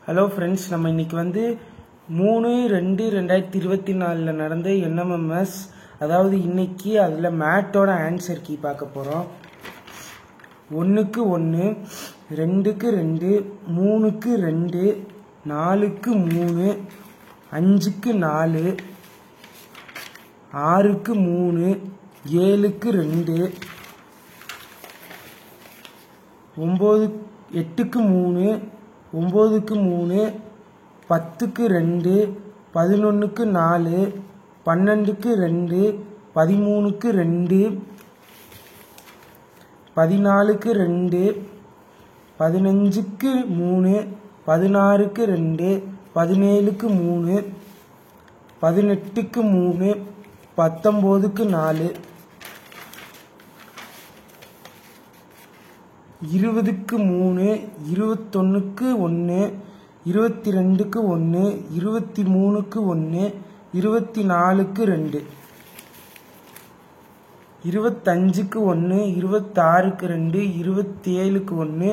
Hello friends, நம்ம இன்னைக்கு 3/2/2024 நடந்த என்எம்எம்எஸ், அதாவது இன்னைக்கு அதில் மேட்டோட ஆன்சர் கீ பார்க்க போகிறோம். 1க்கு 1, 2க்கு 2, 3க்கு 2, 4க்கு 3, 5க்கு 4, 6க்கு 3, 7க்கு 2, 8க்கு 3, 9க்கு 3, 10க்கு 2, 11க்கு 4, 12க்கு 2, 13க்கு 2, 14க்கு 2, 15க்கு 3, 16க்கு 2, 17க்கு 3, 18க்கு 3, 19க்கு 4, 20க்கு 3, 21க்கு 1, 22க்கு 1, 23க்கு 1, 24க்கு 2, 25க்கு 1, 26க்கு 2, 27க்கு 1,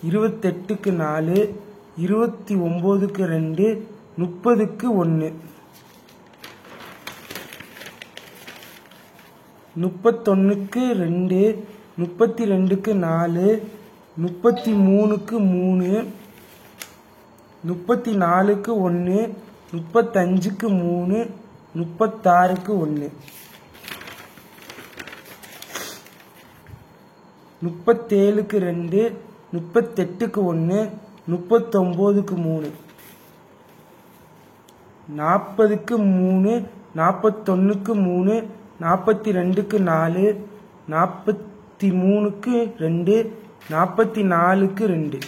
28க்கு 4, 29க்கு 2, 30க்கு 1, 31க்கு 2, 32க்கு 4, 33க்கு 3, 34க்கு 1, 35க்கு 3, 36க்கு 1, 37க்கு 2, 38க்கு 1, 39க்கு 3, 40க்கு 3, 41க்கு 3, 42க்கு 4, 43க்கு 2, 44க்கு 2, 45க்கு 1, 46க்கு 4, 47க்கு 3, 48க்கு 2, 49க்கு 2,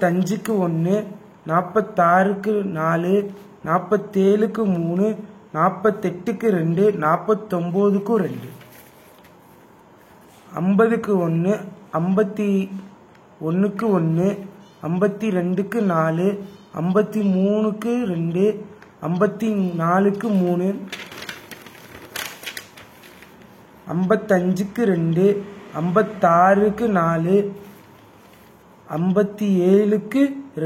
50க்கு 1, 51க்கு 1, 52க்கு 4, 53க்கு 2, 54க்கு 3, 55க்கு 2, 56க்கு 4, 57க்கு 2, 58க்கு 3,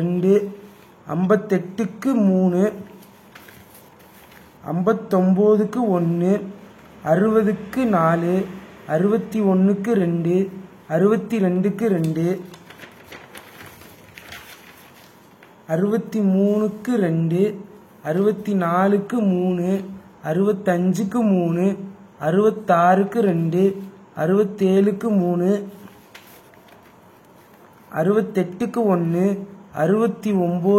59க்கு 1, 60க்கு 4, 61க்கு 2, 62க்கு 2, 63க்கு 2, 64க்கு 3, 65க்கு 3, 66க்கு 2, 67க்கு 3, 68க்கு 1,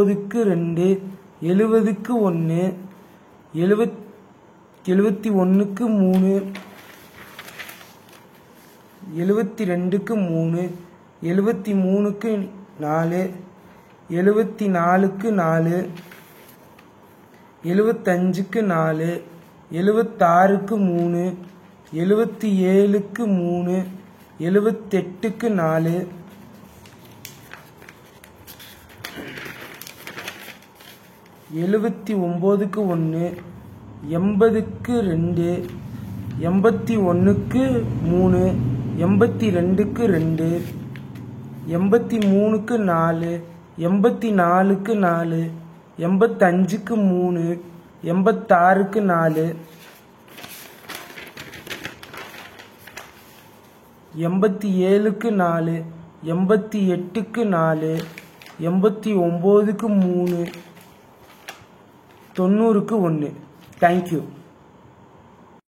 69க்கு 2, 70க்கு 1, 71க்கு 3, 72க்கு 3, 73க்கு 4, 74க்கு 4, 75க்கு 4, 76க்கு 3, 77க்கு 3, 78க்கு 4, 79க்கு 1, 80க்கு 2, 81க்கு 3, 82க்கு 2, 83க்கு 4, 84க்கு 4, 85க்கு 3, 86க்கு 4, 87க்கு 4, 88க்கு 4, 89க்கு 3, 90க்கு 1. தேங்க்யூ.